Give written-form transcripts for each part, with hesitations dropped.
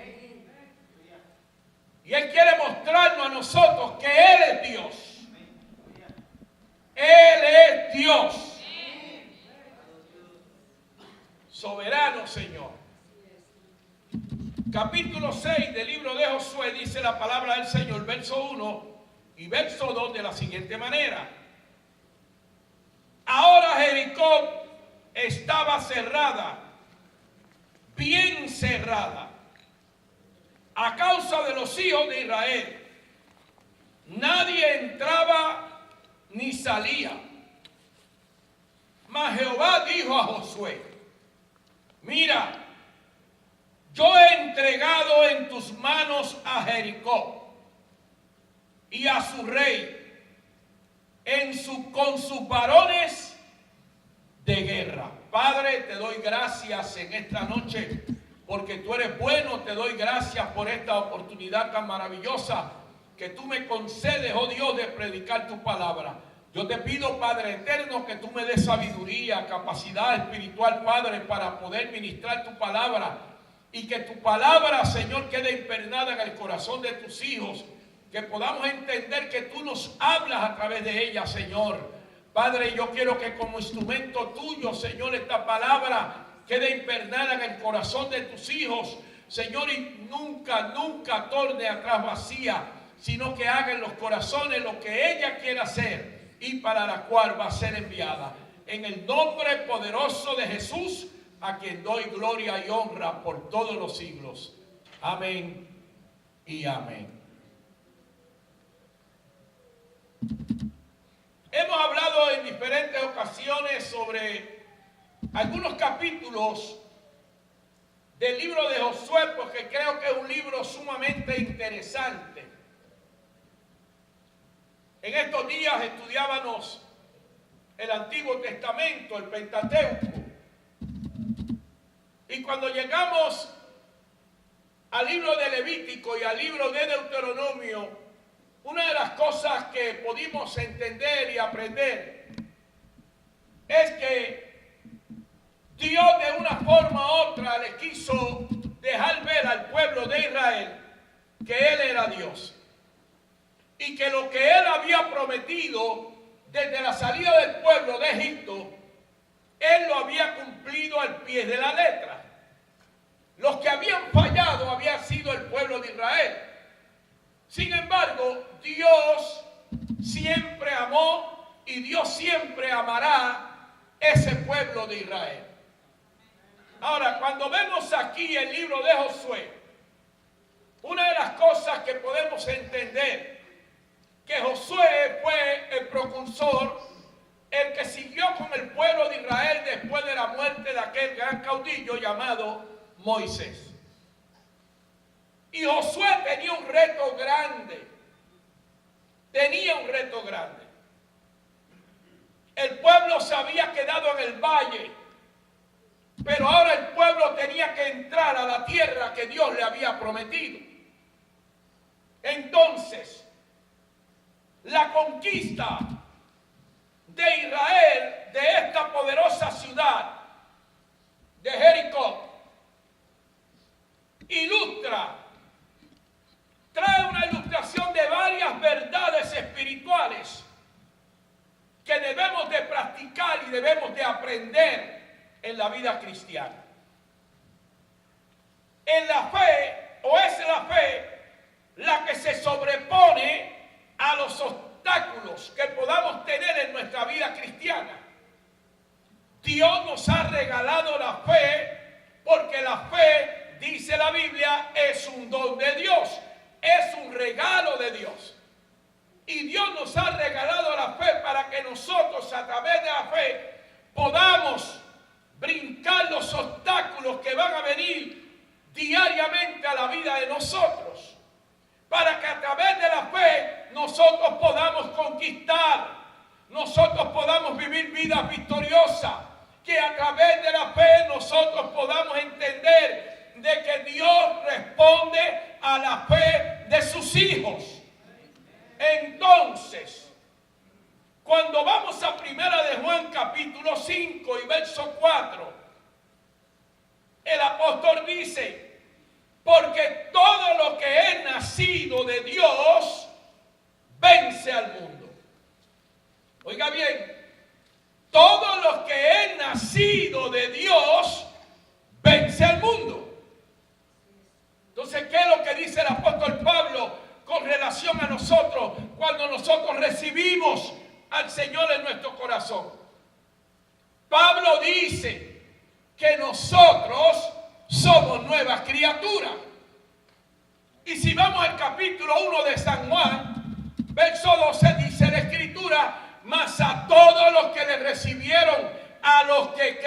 Y Él quiere mostrarnos a nosotros que Él es Dios. Él es Dios. Soberano Señor. Capítulo 6 del libro de Josué dice la palabra del Señor, verso 1 y verso 2 de la siguiente manera. Ahora Jericó estaba cerrada, bien cerrada, a causa de los hijos de Israel. Nadie entraba ni salía. Mas Jehová dijo a Josué: mira, yo he entregado en tus manos a Jericó y a su rey con sus varones de guerra. Padre, te doy gracias en esta noche porque tú eres bueno. Te doy gracias por esta oportunidad tan maravillosa que tú me concedes, oh Dios, de predicar tu palabra. Yo te pido, Padre eterno, que tú me des sabiduría, capacidad espiritual, Padre, para poder ministrar tu palabra. Y que tu palabra, Señor, quede impregnada en el corazón de tus hijos. Que podamos entender que tú nos hablas a través de ella, Señor. Padre, yo quiero que como instrumento tuyo, Señor, esta palabra quede impregnada en el corazón de tus hijos, Señor, y nunca torne atrás vacía, sino que haga en los corazones lo que ella quiera hacer y para la cual va a ser enviada. En el nombre poderoso de Jesús, a quien doy gloria y honra por todos los siglos. Amén y amén. Hemos hablado en diferentes ocasiones sobre algunos capítulos del libro de Josué, porque creo que es un libro sumamente interesante. En estos días estudiábamos el Antiguo Testamento, el Pentateuco. Y cuando llegamos al libro de Levítico y al libro de Deuteronomio, una de las cosas que pudimos entender y aprender es que Dios de una forma u otra le quiso dejar ver al pueblo de Israel que Él era Dios. Y que lo que Él había prometido desde la salida del pueblo de Egipto, Él lo había cumplido al pie de la letra. Los que habían fallado había sido el pueblo de Israel. Sin embargo, Dios siempre amó y Dios siempre amará ese pueblo de Israel. Ahora, cuando vemos aquí el libro de Josué, una de las cosas que podemos entender, que Josué fue el precursor, el que siguió con el pueblo de Israel después de la muerte de aquel gran caudillo llamado Moisés. Y Josué tenía un reto grande. Tenía un reto grande. El pueblo se había quedado en el valle, pero ahora el pueblo tenía que entrar a la tierra que Dios le había prometido. Entonces, la conquista de Israel, de esta poderosa ciudad de Jericó, trae una ilustración de varias verdades espirituales que debemos de practicar y debemos de aprender en la vida cristiana. En la fe, o es la fe, la que se sobrepone a los obstáculos que podamos tener en nuestra vida cristiana. Dios nos ha regalado la fe, porque la fe, dice la Biblia, es un don de Dios, es un regalo de Dios. Y Dios nos ha regalado la fe para que nosotros, a través de la fe, podamos brincar los obstáculos que van a venir diariamente a la vida de nosotros. Para que a través de la fe nosotros podamos conquistar, nosotros podamos vivir vidas victoriosas. Que a través de la fe nosotros podamos entender de que Dios responde a la fe de sus hijos. Entonces, cuando vamos a Primera de Juan capítulo 5 y verso 4, el apóstol dice: Porque todo lo que es nacido de Dios vence al mundo. Oiga bien, todo lo que es nacido de Dios vence al mundo. Entonces, ¿qué es lo que dice el apóstol Pablo con relación a nosotros cuando nosotros recibimos al Señor en nuestro corazón? Pablo dice que nosotros somos nuevas criaturas. Y si vamos al capítulo 1 de San Juan, verso 12, dice la Escritura: mas a todos los que le recibieron, a los que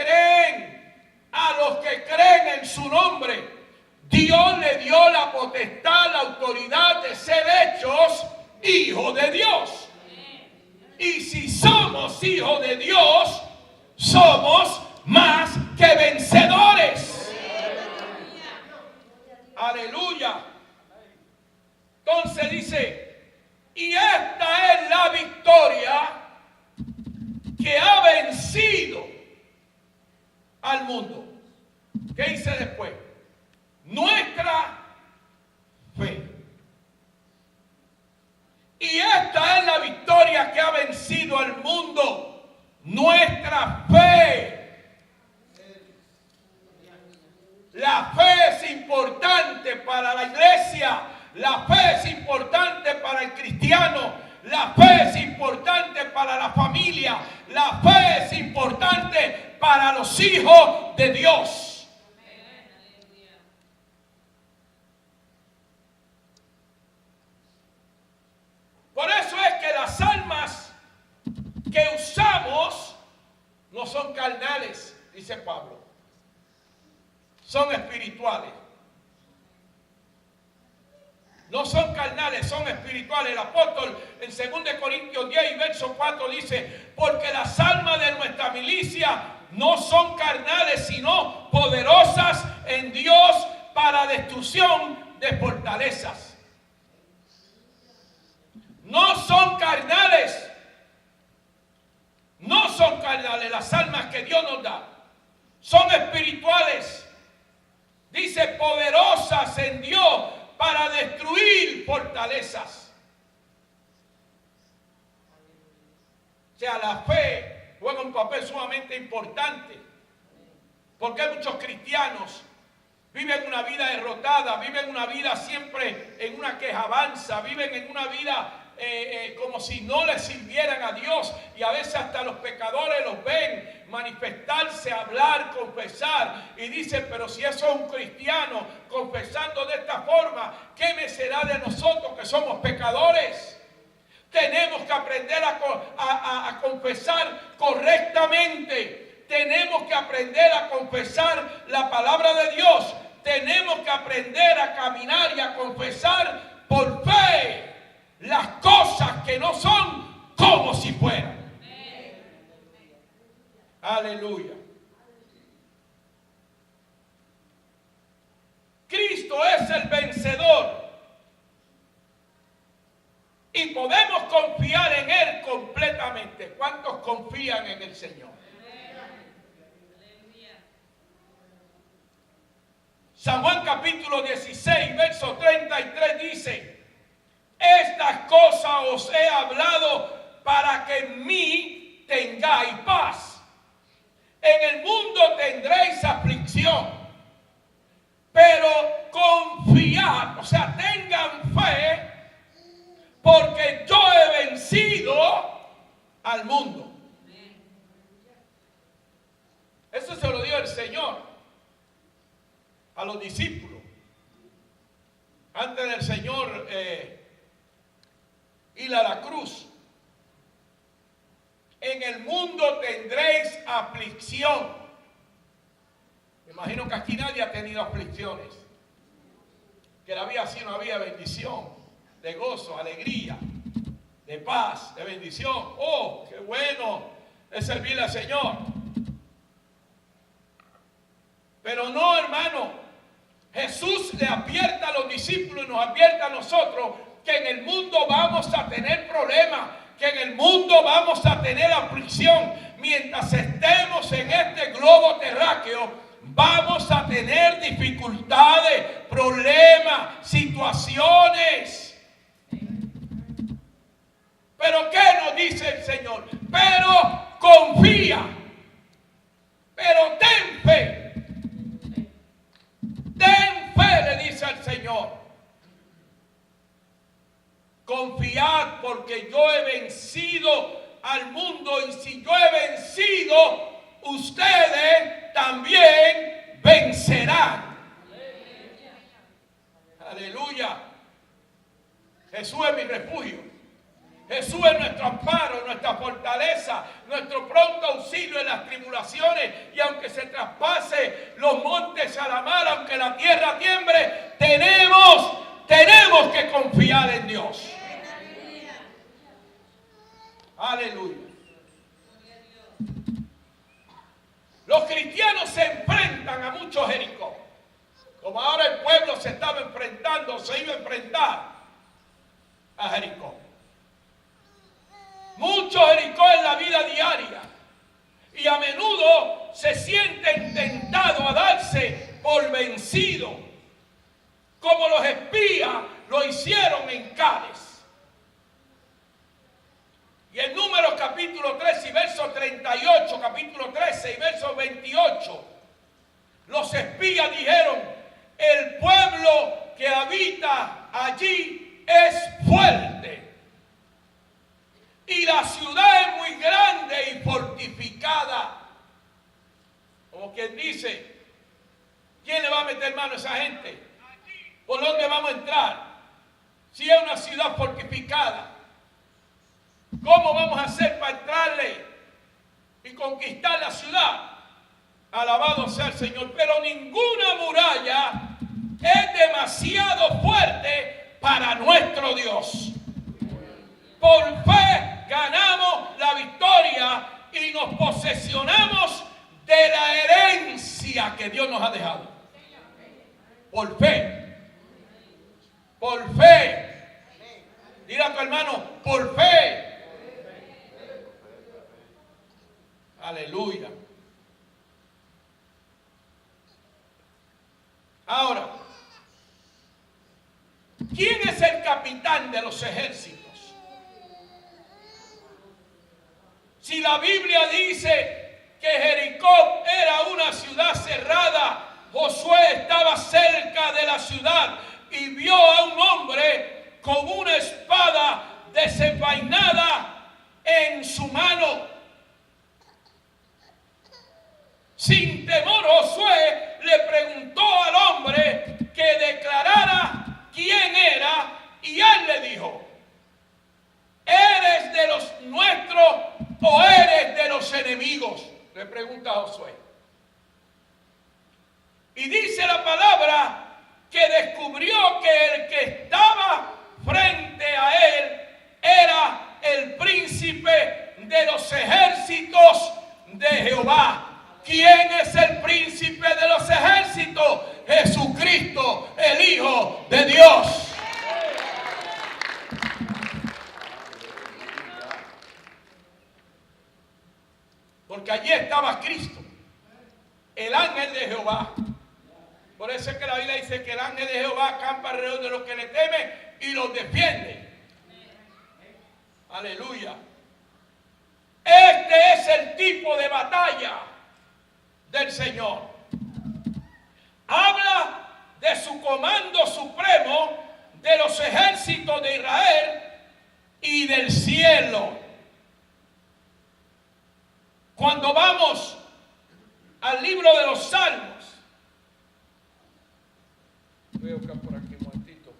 creen en su nombre, Dios le dio la potestad, la autoridad de ser hechos hijos de Dios. Y si somos hijos de Dios, somos más que vencedores. Aleluya. Entonces dice, y esta es la victoria que ha vencido al mundo. ¿Qué dice después? Nuestra fe. Y esta es la victoria que ha vencido al mundo. Nuestra fe. La fe es importante para la iglesia. La fe es importante para el cristiano. La fe es importante para la familia. La fe es importante para los hijos de Dios. Por eso es que las armas que usamos no son carnales, dice Pablo. Son espirituales. No son carnales, son espirituales. El apóstol en 2 Corintios 10 y verso 4 dice: porque las armas de nuestra milicia no son carnales, sino poderosas en Dios para destrucción de fortalezas. No son carnales. No son carnales las armas que Dios nos da. Son espirituales. Dice poderosas en Dios para destruir fortalezas. O sea, la fe juega un papel sumamente importante. Porque muchos cristianos viven una vida derrotada, viven una vida siempre en una quejabanza, viven en una vida como si no les sirvieran a Dios, y a veces hasta los pecadores los ven manifestarse, hablar, confesar, y dicen: pero si eso es un cristiano confesando de esta forma, ¿qué me será de nosotros que somos pecadores? Tenemos que aprender a confesar correctamente. Tenemos que aprender a confesar la palabra de Dios. Tenemos que aprender a caminar y a confesar por fe las cosas que no son como si fueran. Aleluya. Cristo es el vencedor y podemos confiar en Él completamente. ¿Cuántos confían en el Señor? San Juan capítulo 16, verso 33 dice: estas cosas os he hablado para que en mí tengáis paz. En el mundo tendréis aflicción, pero confiad, o sea, tengan fe, porque yo he vencido al mundo. Eso se lo dio el Señor a los discípulos antes del Señor ir a la cruz. En el mundo tendréis aflicción. Me imagino que aquí nadie ha tenido aflicciones. Que la vida así no había bendición, de gozo, alegría, de paz, de bendición. Oh, qué bueno es servirle al Señor. Pero no, hermano, Jesús le advierte a los discípulos y nos advierte a nosotros que en el mundo vamos a tener problemas, que en el mundo vamos a tener aflicción. Mientras estemos en este globo terráqueo, vamos a tener dificultades, problemas, situaciones. Pero ¿qué nos dice el Señor? Pero confía, pero ten fe. Ten fe, le dice al Señor. Confiad porque yo he vencido al mundo, y si yo he vencido, ustedes también vencerán. Aleluya. Jesús es mi refugio. Jesús es nuestro amparo, nuestra fortaleza, nuestro pronto auxilio en las tribulaciones. Y aunque se traspase los montes a la mar, aunque la tierra tiemble, tenemos que confiar en Dios. Aleluya. Los cristianos se enfrentan a muchos Jericó. Como ahora el pueblo se estaba enfrentando, se iba a enfrentar a Jericó. Muchos Jericó en la vida diaria. Y a menudo se sienten tentados a darse por vencidos, como los espías lo hicieron en Cádiz. Y en Números capítulo 13 y verso 38, capítulo 13 y verso 28, los espías dijeron: el pueblo que habita allí es fuerte, y la ciudad es muy grande y fortificada. Como quien dice, ¿quién le va a meter mano a esa gente? ¿Por dónde vamos a entrar? Si es una ciudad fortificada, ¿cómo vamos a hacer para entrarle y conquistar la ciudad? Alabado sea el Señor. Pero ninguna muralla es demasiado fuerte para nuestro Dios. Por fe ganamos la victoria y nos posesionamos de la herencia que Dios nos ha dejado. Por fe. Por fe. Dile a tu hermano, por fe. Aleluya. Ahora, ¿quién es el capitán de los ejércitos? Si la Biblia dice que Jericó era una ciudad cerrada, Josué estaba cerca de la ciudad y vio a un hombre con una espada desenvainada en su mano. Sin temor, Josué le preguntó al hombre que declarara quién era, y él le dijo: ¿eres de los nuestros o eres de los enemigos? Le pregunta a Josué. Y dice la palabra que descubrió que el que estaba frente a él era el príncipe de los ejércitos de Jehová. ¿Quién es el príncipe de los ejércitos? Jesucristo, el Hijo de Dios. Porque allí estaba Cristo, el ángel de Jehová. Por eso es que la Biblia dice que el ángel de Jehová acampa alrededor de los que le temen y los defiende. Aleluya. Este es el tipo de batalla del Señor. Habla de su comando supremo, de los ejércitos de Israel y del cielo. Cuando vamos al libro de los Salmos, voy a buscar por aquí un momentito.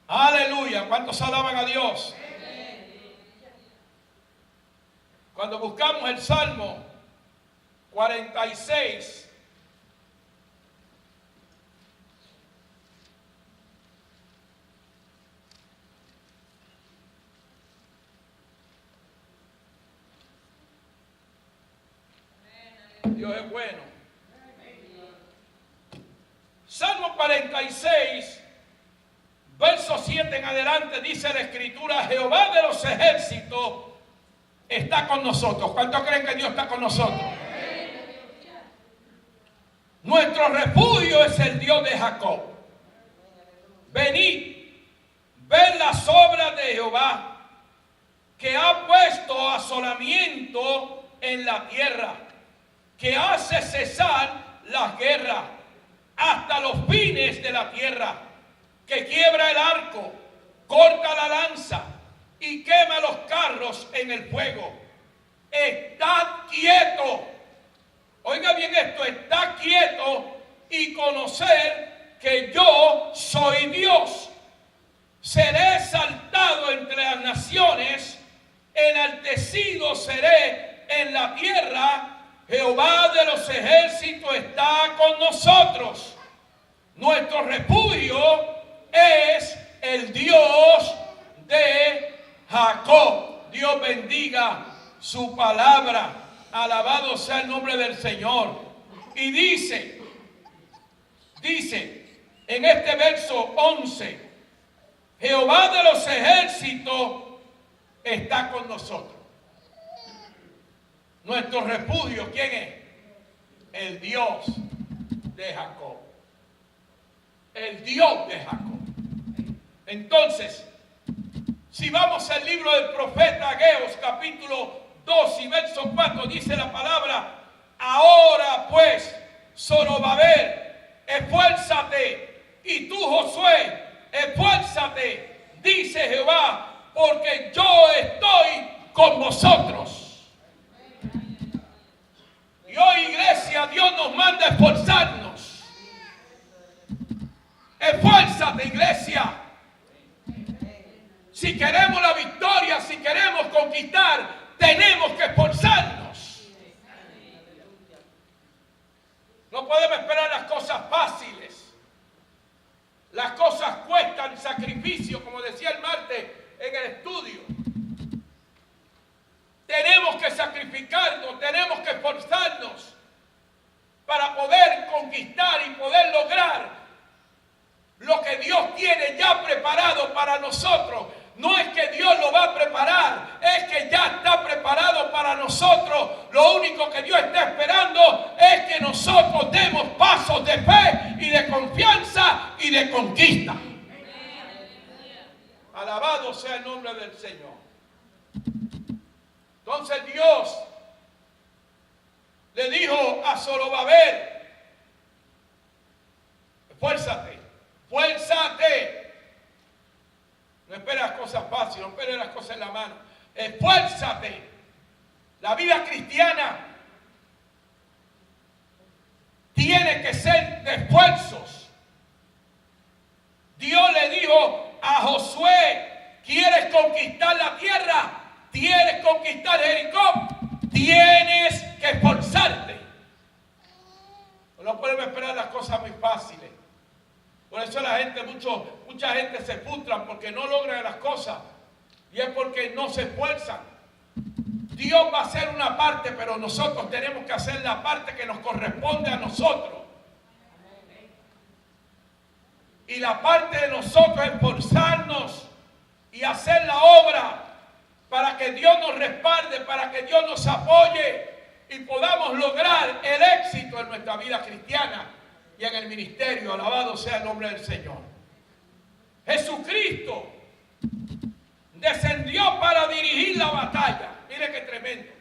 Aleluya. ¿Cuántos alaban a Dios? Cuando buscamos el Salmo 46, Dios es bueno. Salmo 46, verso 7 en adelante, dice la Escritura: Jehová de los ejércitos está con nosotros. ¿Cuántos creen que Dios está con nosotros? Nuestro refugio es el Dios de Jacob. Venid, ved las obras de Jehová, que ha puesto asolamiento en la tierra, que hace cesar las guerras hasta los fines de la tierra, que quiebra el arco, corta la lanza y quema los carros en el fuego. Estad quieto. Oiga bien esto, estad quieto y conocer que yo soy Dios. Seré exaltado entre las naciones, enaltecido seré en la tierra. Jehová de los ejércitos está con nosotros. Nuestro refugio es el Dios de Jacob. Dios bendiga su palabra. Alabado sea el nombre del Señor. Y dice en este verso 11, Jehová de los ejércitos está con nosotros. Nuestro refugio, ¿quién es? El Dios de Jacob. El Dios de Jacob. Entonces, si vamos al libro del profeta Ageo, capítulo 2 y verso 4, dice la palabra: ahora pues, Zorobabel, esfuérzate, y tú, Josué, esfuérzate, dice Jehová, porque yo estoy con vosotros. Y hoy, iglesia, Dios nos manda a esforzarnos. Esfuérzate, iglesia. Si queremos la victoria, si queremos conquistar, tenemos que esforzarnos. No podemos esperar las cosas fáciles. Las cosas cuestan sacrificio, como decía el martes en el estudio. Tenemos que sacrificarnos, tenemos que esforzarnos para poder conquistar y poder lograr lo que Dios tiene ya preparado para nosotros. No es que Dios lo va a preparar, es que ya está preparado para nosotros. Lo único que Dios está esperando es que nosotros demos pasos de fe y de confianza y de conquista. Alabado sea el nombre del Señor. Entonces Dios le dijo a Zorobabel: esfuérzate, esfuérzate. No esperes las cosas fáciles, no esperes las cosas en la mano. Esfuérzate. La vida cristiana tiene que ser de esfuerzos. Dios le dijo a Josué: ¿quieres conquistar la tierra? ¿Quieres conquistar Jericó? Tienes que esforzarte. No podemos esperar las cosas muy fáciles. Por eso mucha gente se frustra porque no logran las cosas. Y es porque no se esfuerzan. Dios va a hacer una parte, pero nosotros tenemos que hacer la parte que nos corresponde a nosotros. Y la parte de nosotros es esforzarnos y hacer la obra para que Dios nos respalde, para que Dios nos apoye y podamos lograr el éxito en nuestra vida cristiana y en el ministerio. Alabado sea el nombre del Señor. Jesucristo descendió para dirigir la batalla. Mire qué tremendo.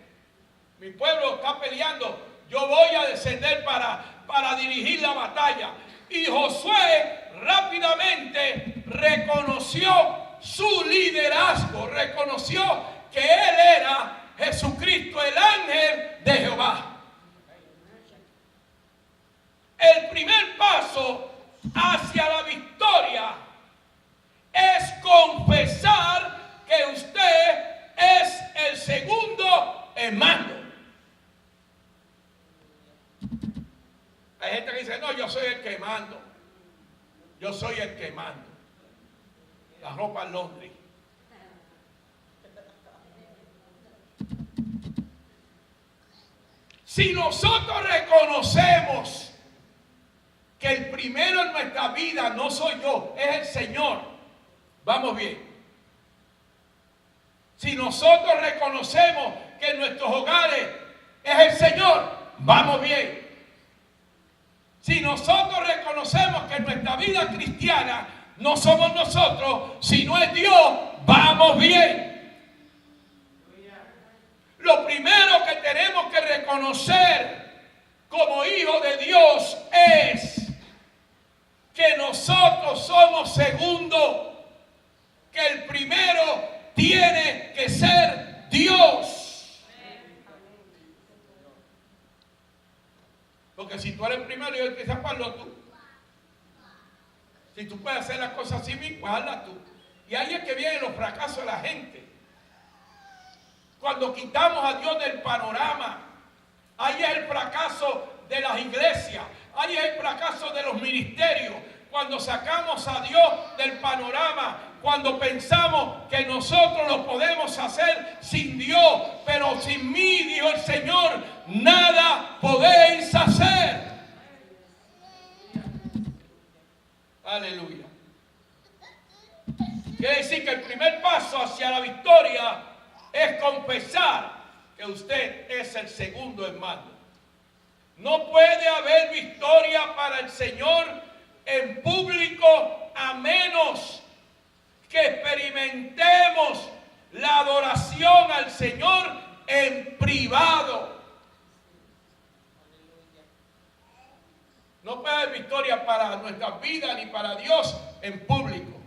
Mi pueblo está peleando, yo voy a descender para dirigir la batalla. Y Josué rápidamente reconoció su liderazgo, reconoció que él era Jesucristo, el ángel de Jehová. El primer paso hacia la victoria es confesar que usted es el segundo en mando. Hay gente que dice: no, yo soy el que mando. Yo soy el que mando. La ropa en Londres. Si nosotros reconocemos que el primero en nuestra vida no soy yo, es el Señor, vamos bien. Si nosotros reconocemos que en nuestros hogares es el Señor, vamos bien. Si nosotros reconocemos que en nuestra vida cristiana no somos nosotros, sino es Dios, vamos bien. Lo primero que tenemos que reconocer como hijos de Dios es que nosotros somos segundos, que el primero tiene que ser Dios. Porque si tú eres el primero y yo empieza a hazlo tú. Si tú puedes hacer las cosas así mismo, pues hazlas tú. Y ahí es que vienen los fracasos de la gente. Cuando quitamos a Dios del panorama, ahí es el fracaso de las iglesias, ahí es el fracaso de los ministerios. Cuando sacamos a Dios del panorama, cuando pensamos que nosotros lo podemos hacer sin Dios, pero sin mí, dijo el Señor, nada podéis hacer. Aleluya. Quiere decir que el primer paso hacia la victoria es confesar que usted es el segundo en mando. No puede haber victoria para el Señor en público a menos que experimentemos la adoración al Señor en privado. No puede haber victoria para nuestras vidas ni para Dios en público.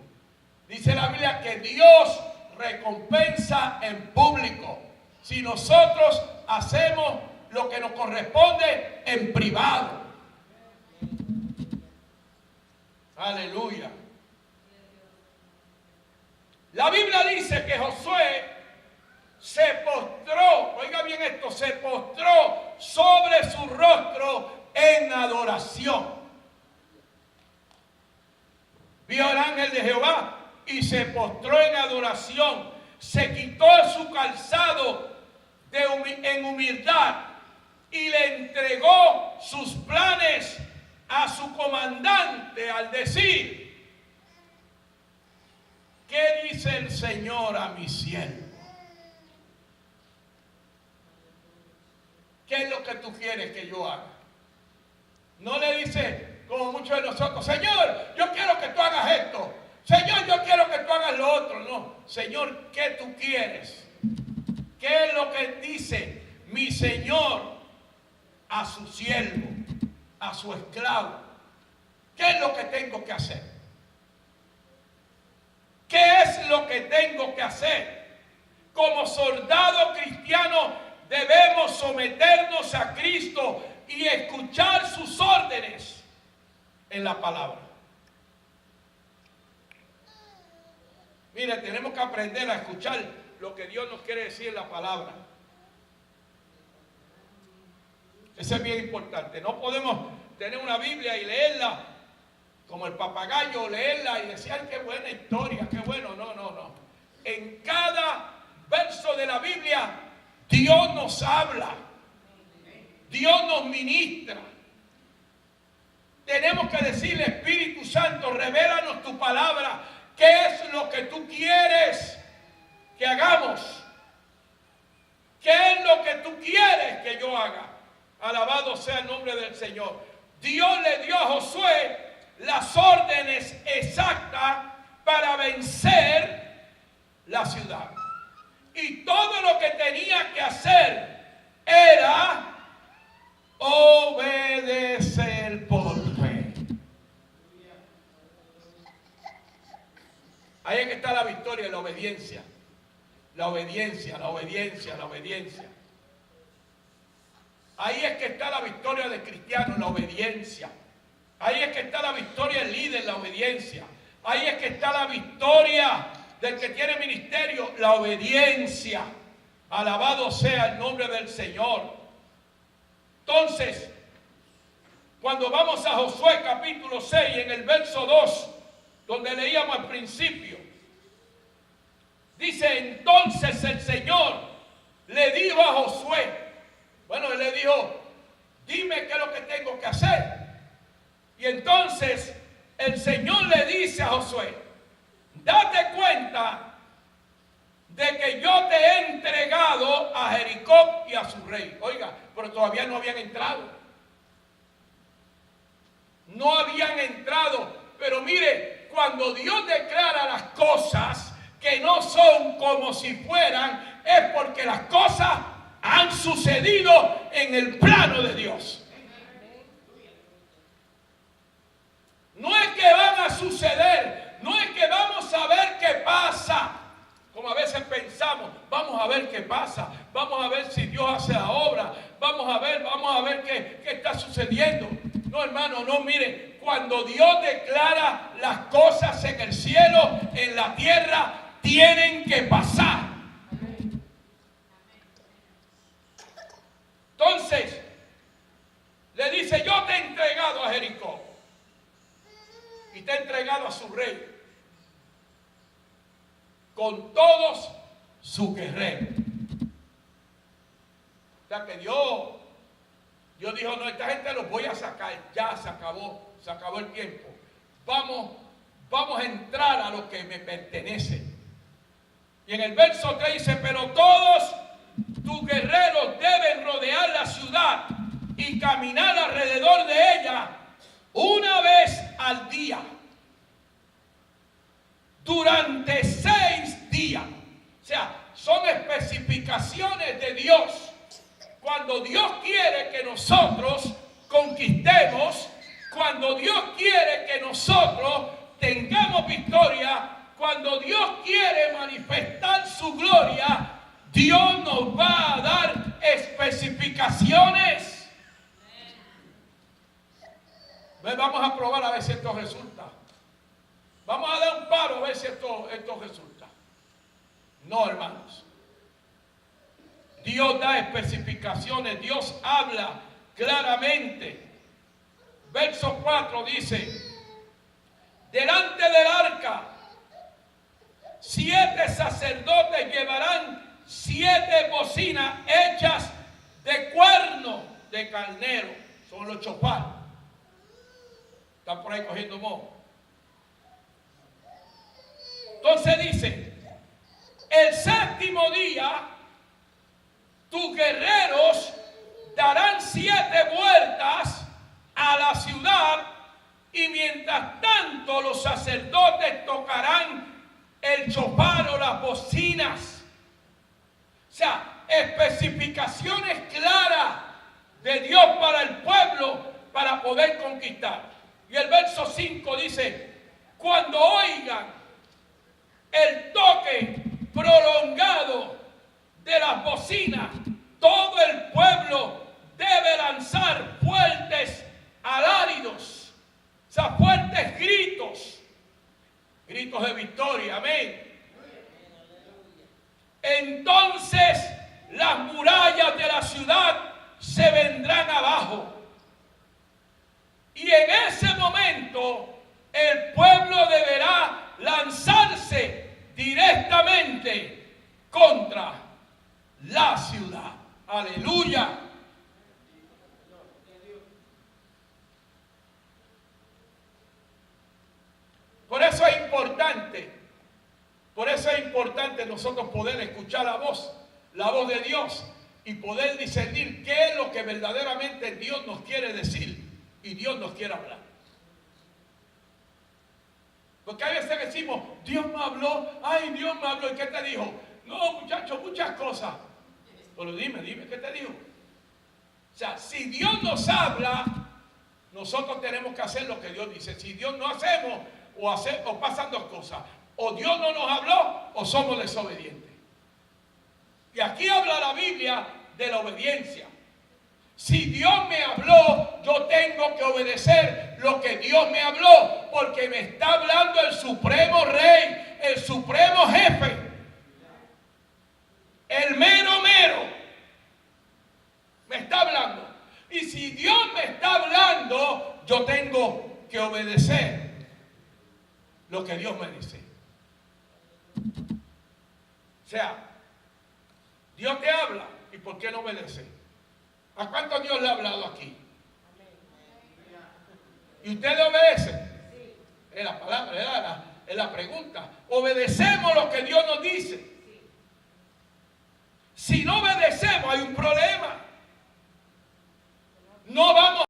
Dice la Biblia que Dios recompensa en público si nosotros hacemos lo que nos corresponde en privado. Aleluya. La Biblia dice que Josué se postró, oiga bien esto, se postró sobre su rostro en adoración. Vio al ángel de Jehová y se postró en adoración. Se quitó su calzado en humildad y le entregó sus planes a su comandante al decir: ¿qué dice el Señor a mi siervo? ¿Qué es lo que tú quieres que yo haga? No le dice, como muchos de nosotros, Señor, yo quiero que tú hagas esto. Señor, yo quiero que tú hagas lo otro. No, Señor, ¿qué tú quieres? ¿Qué es lo que dice mi Señor a su siervo, a su esclavo? ¿Qué es lo que tengo que hacer? ¿Qué es lo que tengo que hacer? Como soldado cristiano debemos someternos a Cristo y escuchar sus órdenes en la palabra. Mire, tenemos que aprender a escuchar lo que Dios nos quiere decir en la palabra. Eso es bien importante. No podemos tener una Biblia y leerla como el papagayo, leerla y decir, ay, qué buena historia, qué bueno. No, no, no. En cada verso de la Biblia, Dios nos habla. Dios nos ministra. Tenemos que decirle, Espíritu Santo, revélanos tu palabra. ¿Qué es lo que tú quieres que hagamos? ¿Qué es lo que tú quieres que yo haga? Alabado sea el nombre del Señor. Dios le dio a Josué las órdenes exactas para vencer la ciudad. Y todo lo que tenía que hacer era obedecer por fe. Ahí es que está la victoria, la obediencia. La obediencia, la obediencia, la obediencia. Ahí es que está la victoria del cristiano, la obediencia. Ahí es que está la victoria del líder, la obediencia. Ahí es que está la victoria del que tiene ministerio, la obediencia. Alabado sea el nombre del Señor. Entonces, cuando vamos a Josué capítulo 6, en el verso 2, donde leíamos al principio, dice, entonces el Señor le dijo a Josué, bueno, él le dijo, dime qué es lo que tengo que hacer. Y entonces el Señor le dice a Josué, date cuenta de que yo te he entregado a Jericó y a su rey. Oiga, pero todavía no habían entrado. No habían entrado. Pero mire, cuando Dios declara las cosas que no son como si fueran, es porque las cosas han sucedido en el plano de Dios. No es que van a suceder, no es que vamos a ver qué pasa, como a veces pensamos, vamos a ver qué pasa, vamos a ver si Dios hace la obra, vamos a ver qué está sucediendo. No, hermano, no, mire, cuando Dios declara las cosas en el cielo, en la tierra, tienen que pasar. Entonces, le dice, yo te he entregado a Jericó y te he entregado a su rey con todos sus guerreros. O sea que Dios dijo, no, esta gente los voy a sacar, ya se acabó el tiempo. Vamos a entrar a lo que me pertenece. Y en el verso 3 dice, pero todos tus guerreros deben rodear la ciudad y caminar alrededor de ella una vez al día, durante 6 días. O sea, son especificaciones de Dios. Cuando Dios quiere que nosotros conquistemos, cuando Dios quiere que nosotros tengamos victoria, cuando Dios quiere manifestar su gloria, Dios nos va a dar especificaciones. Vamos a probar a ver si esto resulta. Vamos a dar un paro a ver si esto resulta. No, hermanos. Dios da especificaciones, Dios habla claramente. Verso 4 dice, delante del arca, 7 sacerdotes llevarán 7 bocinas hechas de cuerno de carnero. Son los chofar. Están por ahí cogiendo moho. Entonces dice, el 7º día, tus guerreros darán 7 vueltas a la ciudad y mientras tanto los sacerdotes tocarán el chofar o las bocinas. O sea, especificaciones claras de Dios para el pueblo para poder conquistar. Y el verso 5 dice, cuando oigan el toque prolongado de las bocinas, todo el pueblo debe lanzar fuertes alaridos, o sea, fuertes gritos de victoria, amén. Entonces las murallas de la ciudad se vendrán abajo. Y en ese momento el pueblo deberá lanzarse directamente contra la ciudad. Aleluya. Por eso es importante nosotros poder escuchar la voz de Dios y poder discernir qué es lo que verdaderamente Dios nos quiere decir y Dios nos quiere hablar. Porque a veces decimos, Dios me habló, ay, Dios me habló, ¿y qué te dijo? No, muchachos, muchas cosas. Pero dime, ¿qué te dijo? O sea, si Dios nos habla, nosotros tenemos que hacer lo que Dios dice. Si Dios no hacemos, o pasan 2 cosas. O Dios no nos habló, o somos desobedientes. Y aquí habla la Biblia de la obediencia. Si Dios me habló, yo tengo que obedecer lo que Dios me habló, porque me está hablando el supremo rey, el supremo jefe, el mero. Me está hablando. Y si Dios me está hablando, yo tengo que obedecer lo que Dios me dice. O sea, Dios te habla, ¿y por qué no obedece? ¿A cuánto Dios le ha hablado aquí? ¿Y usted obedece? Es la palabra, es la pregunta. ¿Obedecemos lo que Dios nos dice? Si no obedecemos hay un problema. No vamos